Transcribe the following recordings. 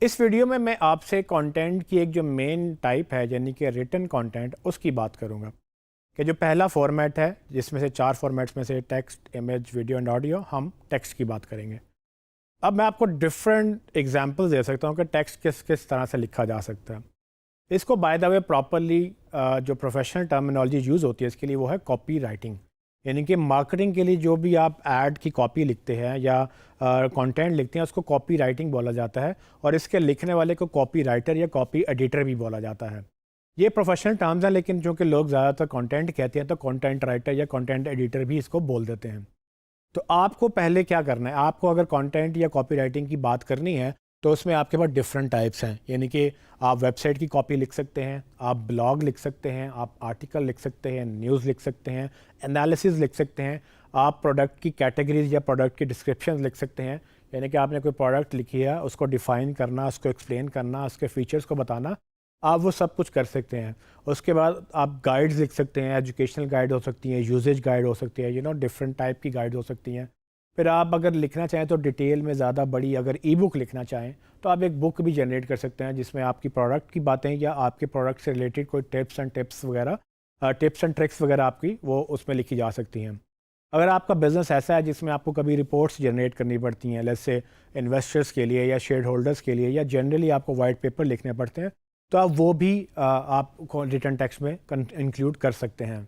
इस वीडियो में मैं आपसे कंटेंट की एक जो मेन टाइप है यानी कि रिटन कंटेंट उसकी बात करूंगा कि जो पहला फॉर्मेट है जिसमें से 4 फॉर्मेट्स में से text, image, video and audio, हम टेक्स्ट की बात करेंगे। अब मैं आपको डिफरेंट एग्जांपल्स दे सकता हूं कि टेक्स्ट किस किस तरह से लिखा जा सकता है। इसको बाय द वे प्रॉपरली जो प्रोफेशनल टर्मिनोलॉजी यूज़ होती है इसके लिए वो है कॉपी राइटिंग। यानी कि मार्केटिंग के लिए जो भी आप ऐड की कॉपी लिखते हैं या कंटेंट लिखते हैं उसको कॉपी राइटिंग बोला जाता है, और इसके लिखने वाले को कॉपी राइटर या कॉपी एडिटर भी बोला जाता है। ये प्रोफेशनल टर्म्स हैं, लेकिन चूँकि लोग ज़्यादातर कंटेंट कहते हैं तो कंटेंट राइटर या कंटेंट एडिटर भी इसको बोल देते हैं। तो आपको पहले क्या करना है, आपको अगर कंटेंट या कॉपी राइटिंग की बात करनी है तो उसमें आपके पास डिफरेंट टाइप्स हैं। यानी कि आप वेबसाइट की कॉपी लिख सकते हैं, आप ब्लॉग लिख सकते हैं, आप आर्टिकल लिख सकते हैं, न्यूज़ लिख सकते हैं, एनालिसिस लिख सकते हैं, आप प्रोडक्ट की कैटेगरीज या प्रोडक्ट की डिस्क्रिप्शन लिख सकते हैं। यानी कि आपने कोई प्रोडक्ट लिखी है उसको डिफ़ाइन करना, उसको एक्सप्लेन करना, उसके फीचर्स को बताना, आप वो सब कुछ कर सकते हैं। उसके बाद आप गाइड्स लिख सकते हैं, एजुकेशनल गाइड हो सकती हैं, यूजेज गाइड हो सकती है, डिफरेंट टाइप की गाइड हो सकती हैं। फिर आप अगर लिखना चाहें तो डिटेल में ज़्यादा बड़ी अगर ई बुक लिखना चाहें तो आप एक बुक भी जनरेट कर सकते हैं जिसमें आपकी प्रोडक्ट की बातें या आपके प्रोडक्ट से रिलेटेड कोई टिप्स एंड ट्रिक्स वगैरह आपकी वो उसमें लिखी जा सकती हैं। अगर आपका बिज़नेस ऐसा है जिसमें आपको कभी रिपोर्ट्स जनरेट करनी पड़ती हैं, जैसे इन्वेस्टर्स के लिए या शेयर होल्डर्स के लिए, या जनरली आपको वाइट पेपर लिखने पड़ते हैं, तो आप वो भी आप रिटर्न टेक्स्ट में इंक्लूड कर सकते हैं।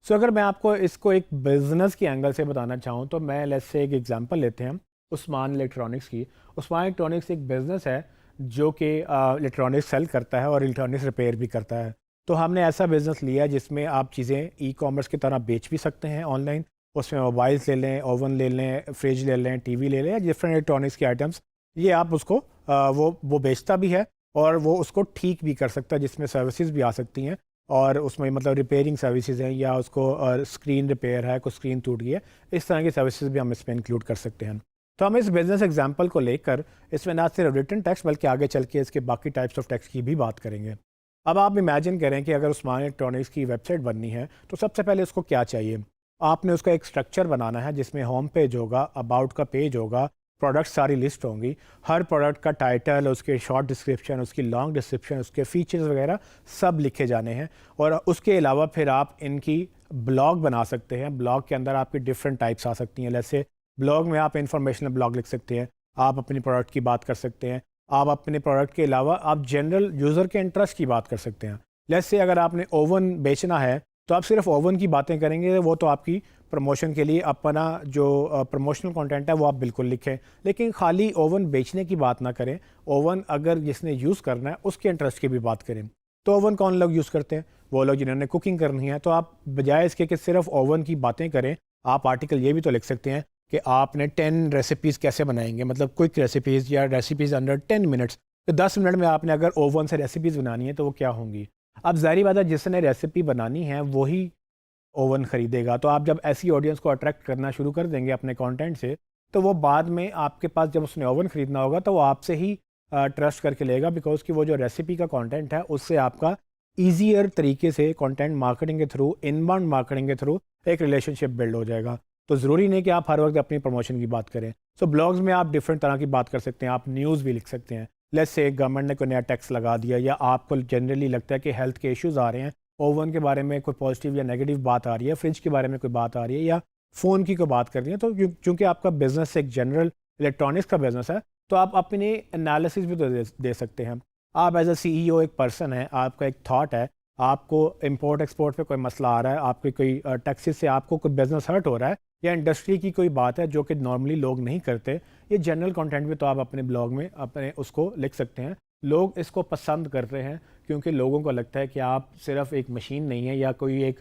सो अगर मैं आपको इसको एक बिज़नेस के एंगल से बताना चाहूँ तो मैं लेट्स से एक एग्जांपल लेते हैं उस्मान इलेक्ट्रॉनिक्स की। उस्मान इलेक्ट्रॉनिक्स एक बिज़नेस है जो कि इलेक्ट्रॉनिक्स सेल करता है और इलेक्ट्रॉनिक्स रिपेयर भी करता है। तो हमने ऐसा बिज़नेस लिया है जिसमें आप चीज़ें ई कॉमर्स की तरह बेच भी सकते हैं ऑनलाइन। उसमें मोबाइल्स ले लें, ओवन ले लें, फ्रिज ले लें, टीवी ले लें, डिफरेंट इलेक्ट्रॉनिक्स के आइटम्स, ये आप उसको वो बेचता भी है और वो उसको ठीक भी कर सकता है, जिसमें सर्विसेज भी आ सकती हैं। और उसमें मतलब रिपेयरिंग सर्विसेज हैं या उसको स्क्रीन रिपेयर है, कोई स्क्रीन टूट गई है, इस तरह की सर्विसेज भी हम इसमें इंक्लूड कर सकते हैं। तो हम इस बिज़नेस एग्जांपल को लेकर इसमें ना सिर्फ रिटन टेक्स्ट बल्कि आगे चल के इसके बाकी टाइप्स ऑफ टेक्स्ट की भी बात करेंगे। अब आप इमेजिन करें कि अगर उस्मान इलेक्ट्रॉनिक्स की वेबसाइट बननी है तो सबसे पहले उसको क्या चाहिए। आपने उसका एक स्ट्रक्चर बनाना है जिसमें होम पेज होगा, अबाउट का पेज होगा, प्रोडक्ट सारी लिस्ट होंगी, हर प्रोडक्ट का टाइटल, उसके शॉर्ट डिस्क्रिप्शन, उसकी लॉन्ग डिस्क्रिप्शन, उसके फीचर्स वगैरह सब लिखे जाने हैं। और उसके अलावा फिर आप इनकी ब्लॉग बना सकते हैं। ब्लॉग के अंदर आपकी डिफरेंट टाइप्स आ सकती हैं। जैसे ब्लॉग में आप इंफॉर्मेशनल ब्लॉग लिख सकते हैं, आप अपनी प्रोडक्ट की बात कर सकते हैं, आप अपने प्रोडक्ट के अलावा आप जनरल यूज़र के इंटरेस्ट की बात कर सकते हैं। जैसे अगर आपने ओवन बेचना है तो आप सिर्फ ओवन की बातें करेंगे, वो तो आपकी प्रमोशन के लिए अपना जो प्रमोशनल कंटेंट है वो आप बिल्कुल लिखें, लेकिन खाली ओवन बेचने की बात ना करें। ओवन अगर जिसने यूज़ करना है उसके इंटरेस्ट की भी बात करें। तो ओवन कौन लोग यूज़ करते हैं? वो लोग जिन्होंने कुकिंग करनी है। तो आप बजाय इसके कि सिर्फ ओवन की बातें करें, आप आर्टिकल ये भी तो लिख सकते हैं कि आपने 10 रेसिपीज़ कैसे बनाएंगे, मतलब क्विक रेसिपीज़ या रेसिपीज़ अंडर 10 मिनट्स। तो 10 मिनट में आपने अगर ओवन से रेसिपीज़ बनानी है तो वो क्या होंगी। अब ज़ाहिर बात है जिसने रेसिपी बनानी है वही ओवन ख़रीदेगा। तो आप जब ऐसी ऑडियंस को अट्रैक्ट करना शुरू कर देंगे अपने कंटेंट से, तो वो बाद में आपके पास जब उसने ओवन ख़रीदना होगा तो वो आपसे ही ट्रस्ट करके लेगा, बिकॉज कि वो जो रेसिपी का कंटेंट है उससे आपका ईजियर तरीके से कंटेंट मार्केटिंग के थ्रू, इनबाउंड मार्केटिंग के थ्रू एक रिलेशनशिप बिल्ड हो जाएगा। तो ज़रूरी नहीं कि आप हर वक्त अपनी प्रमोशन की बात करें। सो ब्लॉग्स में आप डिफरेंट तरह की बात कर सकते हैं, आप न्यूज़ भी लिख सकते हैं। लेट्स से गवर्नमेंट ने कोई नया टैक्स लगा दिया, या आपको जनरली लगता है कि हेल्थ के इश्यूज़ आ रहे हैं, ओवन के बारे में कोई पॉजिटिव या नेगेटिव बात आ रही है, फ्रिज के बारे में कोई बात आ रही है, या फ़ोन की कोई बात कर रही है। तो चूँकि आपका बिज़नेस एक जनरल इलेक्ट्रॉनिक्स का बिज़नेस है तो आप अपने एनालिसिस भी तो दे सकते हैं। आप एज अ CEO एक पर्सन है, आपका एक थाट है, आपको इम्पोर्ट एक्सपोर्ट पे कोई मसला आ रहा है, आपके कोई टैक्सेस से आपको कोई बिज़नेस हर्ट हो रहा है, या इंडस्ट्री की कोई बात है जो कि नॉर्मली लोग नहीं करते, ये जनरल कंटेंट भी तो आप अपने ब्लॉग में अपने उसको लिख सकते हैं। लोग इसको पसंद कर रहे हैं क्योंकि लोगों को लगता है कि आप सिर्फ एक मशीन नहीं है या कोई एक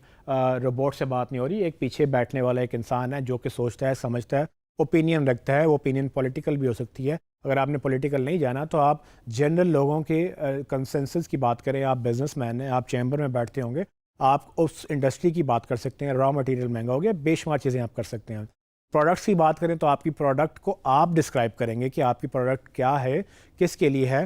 रोबोट से बात नहीं हो रही, एक पीछे बैठने वाला एक इंसान है जो कि सोचता है, समझता है, ओपिनियन रखता है। वो ओपिनियन पॉलिटिकल भी हो सकती है। अगर आपने पॉलिटिकल नहीं जाना तो आप जनरल लोगों के कंसेंसस की बात करें। आप बिजनेसमैन हैं, आप चैम्बर में बैठते होंगे, आप उस इंडस्ट्री की बात कर सकते हैं। रॉ मटेरियल महंगा हो गया, बेशुमार चीज़ें आप कर सकते हैं। प्रोडक्ट्स की बात करें तो आपकी प्रोडक्ट को आप डिस्क्राइब करेंगे कि आपकी प्रोडक्ट क्या है, किसके लिए है।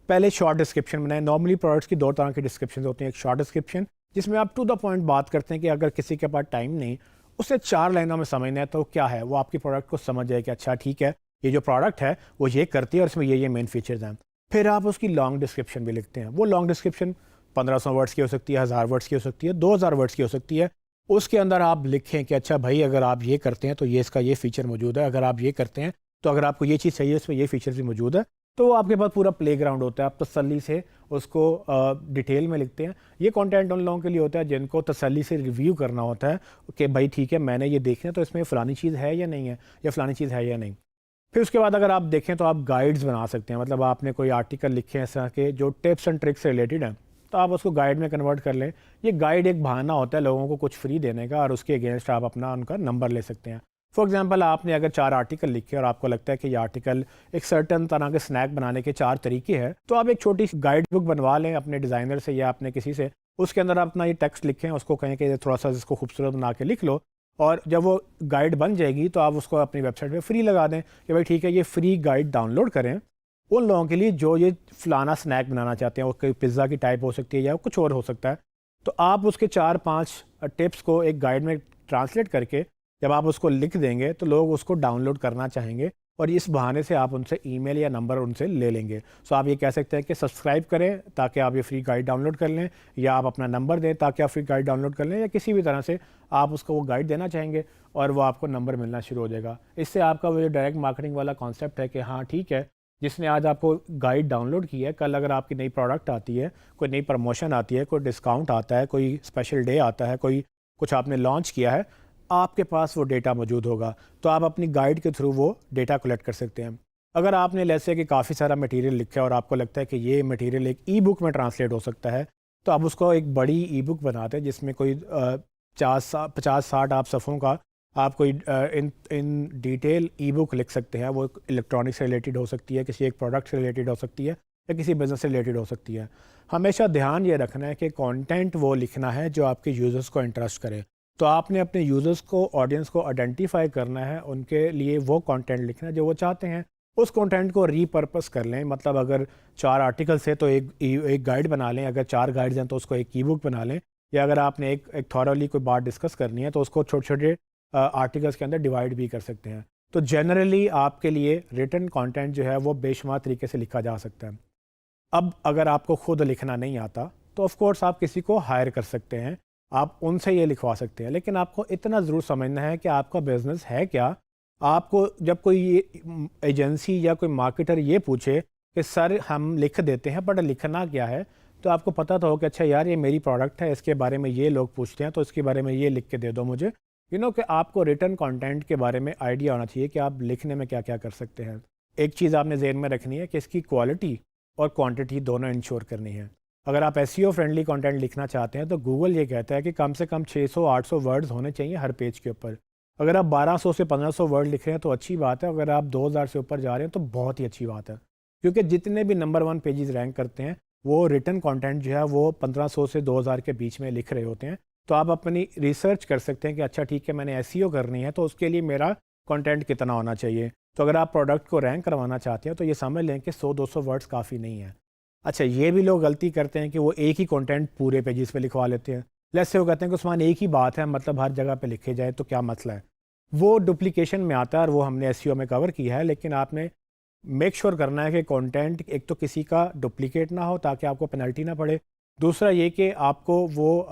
पहले शॉर्ट डिस्क्रिप्शन बनाएं। नॉर्मली प्रोडक्ट्स की 2 तरह की डिस्क्रिप्शन होती हैं। एक शॉर्ट डिस्क्रिप्शन जिसमें आप टू द पॉइंट बात करते हैं कि अगर किसी के पास टाइम नहीं, उसे 4 लाइनों में समझना है तो क्या है, वो आपकी प्रोडक्ट को समझ जाए कि अच्छा ठीक है, ये जो प्रोडक्ट है वो ये करती है और इसमें ये मेन फीचर्स हैं। फिर आप उसकी लॉन्ग डिस्क्रिप्शन भी लिखते हैं। वो लॉन्ग डिस्क्रिप्शन 1500 वर्ड्स की हो सकती है, 1000 वर्ड्स की हो सकती है, 2000 वर्ड्स की हो सकती है। उसके अंदर आप लिखें कि अच्छा भाई अगर आप ये करते हैं तो ये इसका ये फ़ीचर मौजूद है, अगर आप ये करते हैं तो अगर आपको ये चीज़ चाहिए इसमें ये फ़ीचर्स भी मौजूद है। तो वो आपके पास पूरा प्लेग्राउंड होता है, आप तसल्ली से उसको डिटेल में लिखते हैं। ये कंटेंट उन लोगों के लिए होता है जिनको तसल्ली से रिव्यू करना होता है कि भाई ठीक है मैंने ये देखना है तो इसमें फ़लानी चीज़ है या नहीं है, या फ़लानी चीज़ है या नहीं। फिर उसके बाद अगर आप देखें तो आप गाइड्स बना सकते हैं, मतलब आपने कोई आर्टिकल लिखे हैं इस तरह के जो टिप्स एंड ट्रिक्स से रिलेटेड हैं, तो आप उसको गाइड में कन्वर्ट कर लें। ये गाइड एक बहाना होता है लोगों को कुछ फ्री देने का, और उसके अगेंस्ट आप अपना उनका नंबर ले सकते हैं। फॉर एग्जांपल आपने अगर 4 आर्टिकल लिखे और आपको लगता है कि ये आर्टिकल एक सर्टन तरह के स्नैक बनाने के 4 तरीके हैं, तो आप एक छोटी सी गाइड बुक बनवा लें अपने डिज़ाइनर से या अपने किसी से। उसके अंदर आप अपना ये टेक्स्ट लिखें, उसको कहें कि थोड़ा सा इसको खूबसूरत बना के लिख लो, और जब वो गाइड बन जाएगी तो आप उसको अपनी वेबसाइट पे फ्री लगा दें कि भाई ठीक है ये फ्री गाइड डाउनलोड करें उन लोगों के लिए जो ये फलाना स्नैक बनाना चाहते हैं। वो कोई पिज़्ज़ा की टाइप हो सकती है या कुछ और हो सकता है। तो आप उसके 4-5 टिप्स को एक गाइड में ट्रांसलेट करके जब आप उसको लिख देंगे तो लोग उसको डाउनलोड करना चाहेंगे, और इस बहाने से आप उनसे ईमेल या नंबर उनसे ले लेंगे। सो आप ये कह सकते हैं कि सब्सक्राइब करें ताकि आप ये फ्री गाइड डाउनलोड कर लें, या आप अपना नंबर दें ताकि आप फ्री गाइड डाउनलोड कर लें, या किसी भी तरह से आप उसको वो गाइड देना चाहेंगे और वो आपको नंबर मिलना शुरू हो जाएगा। इससे आपका वो जो डायरेक्ट मार्केटिंग वाला कॉन्सेप्ट है कि हाँ ठीक है, जिसने आज आपको गाइड डाउनलोड की है, कल अगर आपकी नई प्रोडक्ट आती है, कोई नई प्रमोशन आती है, कोई डिस्काउंट आता है, कोई स्पेशल डे आता है, कोई कुछ आपने लॉन्च किया है, आपके पास वो डेटा मौजूद होगा। तो आप अपनी गाइड के थ्रू वो डेटा कलेक्ट कर सकते हैं। अगर आपने जैसे कि काफ़ी सारा मटेरियल लिखा है और आपको लगता है कि ये मटेरियल एक ई बुक में ट्रांसलेट हो सकता है, तो आप उसको एक बड़ी ई बुक बनाते हैं जिसमें कोई 50-60 आप सफ़ों का आप कोई इन डिटेल ई बुक लिख सकते हैं। वो इलेक्ट्रॉनिक्स से रिलेटेड हो सकती है, किसी एक प्रोडक्ट से रिलेटेड हो सकती है, या किसी बिज़नेस से रिलेटेड हो सकती है। हमेशा ध्यान ये रखना है कि कंटेंट वो लिखना है जो आपके यूज़र्स को इंटरेस्ट करे। तो आपने अपने यूज़र्स को, ऑडियंस को आइडेंटिफाई करना है, उनके लिए वो कंटेंट लिखना है जो वो चाहते हैं। उस कंटेंट को रीपर्पस कर लें, मतलब अगर 4 आर्टिकल्स है तो एक गाइड बना लें, अगर 4 गाइड्स हैं तो उसको एक ई बुक बना लें, या अगर आपने एक थॉरली कोई बात डिस्कस करनी है तो उसको छोटे छोटे आर्टिकल्स के अंदर डिवाइड भी कर सकते हैं। तो जनरली आपके लिए रिटन कंटेंट जो है वो बेशुमार तरीके से लिखा जा सकता है। अब अगर आपको खुद लिखना नहीं आता तो ऑफ कोर्स आप किसी को हायर कर सकते हैं, आप उनसे ये लिखवा सकते हैं, लेकिन आपको इतना ज़रूर समझना है कि आपका बिज़नेस है क्या। आपको जब कोई एजेंसी या कोई मार्केटर ये पूछे कि सर हम लिख देते हैं बट लिखना क्या है, तो आपको पता तो हो कि अच्छा यार ये मेरी प्रोडक्ट है, इसके बारे में ये लोग पूछते हैं तो इसके बारे में ये लिख के दे दो मुझे। कि आपको रिटन कंटेंट के बारे में आइडिया होना चाहिए कि आप लिखने में क्या क्या कर सकते हैं। एक चीज़ आपने ज़हन में रखनी है कि इसकी क्वालिटी और क्वांटिटी दोनों इंश्योर करनी है। अगर आप एसईओ फ्रेंडली कंटेंट लिखना चाहते हैं तो गूगल ये कहता है कि कम से कम 600-800 वर्ड्स होने चाहिए हर पेज के ऊपर। अगर आप 1200 से 1500 वर्ड लिख रहे हैं तो अच्छी बात है, अगर आप 2000 से ऊपर जा रहे हैं तो बहुत ही अच्छी बात है, क्योंकि जितने भी नंबर 1 पेजेस रैंक करते हैं वो रिटन कंटेंट जो है वो 1500 से 2000 के बीच में लिख रहे होते हैं। तो आप अपनी रिसर्च कर सकते हैं कि अच्छा ठीक है मैंने एसईओ करनी है तो उसके लिए मेरा कंटेंट कितना होना चाहिए। तो अगर आप प्रोडक्ट को रैंक करवाना चाहते हैं तो ये समझ लें कि 100-200 वर्ड्स काफ़ी नहीं है। अच्छा, ये भी लोग गलती करते हैं कि वो एक ही कंटेंट पूरे पेजेस पे लिखवा लेते हैं। लेट्स से वो कहते हैं कि उस्मान एक ही बात है, मतलब हर जगह पे लिखे जाए तो क्या मसला है। वो डुप्लीकेशन में आता है और वो हमने एसईओ में कवर किया है, लेकिन आपने मेक श्योर करना है कि कंटेंट एक तो किसी का डुप्लीकेट ना हो ताकि आपको पेनल्टी ना पड़े। दूसरा ये कि आपको वो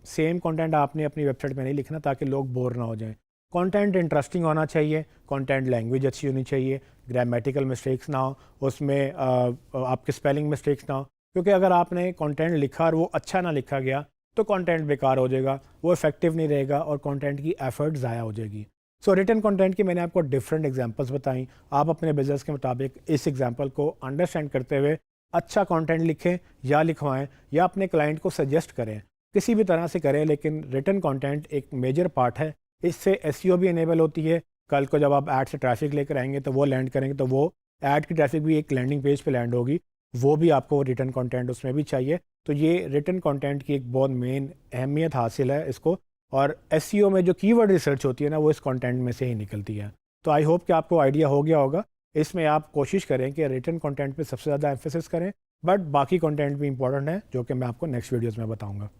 सेम कंटेंट आपने अपनी वेबसाइट में नहीं लिखना ताकि लोग बोर ना हो जाएं। कंटेंट इंटरेस्टिंग होना चाहिए, कंटेंट लैंग्वेज अच्छी होनी चाहिए, ग्रामेटिकल मिस्टेक्स ना हो, उसमें आपके स्पेलिंग मिस्टेक्स ना हो, क्योंकि अगर आपने कंटेंट लिखा और वो अच्छा ना लिखा गया तो कंटेंट बेकार हो जाएगा, वो इफेक्टिव नहीं रहेगा और कंटेंट की एफर्ट ज़ाया हो जाएगी। सो रिटन कंटेंट की मैंने आपको डिफरेंट एग्जांपल्स बताई। आप अपने बिजनेस के मुताबिक इस एग्जांपल को अंडरस्टैंड करते हुए अच्छा कंटेंट लिखें या लिखवाएं या अपने क्लाइंट को सजेस्ट करें, किसी भी तरह से करें, लेकिन रिटन कंटेंट एक मेजर पार्ट है। इससे एसईओ भी इनेबल होती है। कल को जब आप ऐड से ट्रैफिक लेकर आएंगे तो वो लैंड करेंगे तो वो ऐड की ट्रैफिक भी एक लैंडिंग पेज पे लैंड होगी, वो भी आपको रिटन कंटेंट उसमें भी चाहिए। तो ये रिटन कंटेंट की एक बहुत मेन अहमियत हासिल है इसको, और एसईओ में जो कीवर्ड रिसर्च होती है ना वो इस कंटेंट में से ही निकलती है। तो आई होप कि आपको आइडिया हो गया होगा। इसमें आप कोशिश करें कि रिटन कंटेंट पे सबसे ज़्यादा एम्फेसिस करें, बट बाकी कंटेंट भी इंपॉर्टेंट है जो कि मैं आपको नेक्स्ट वीडियोज़ में बताऊँगा।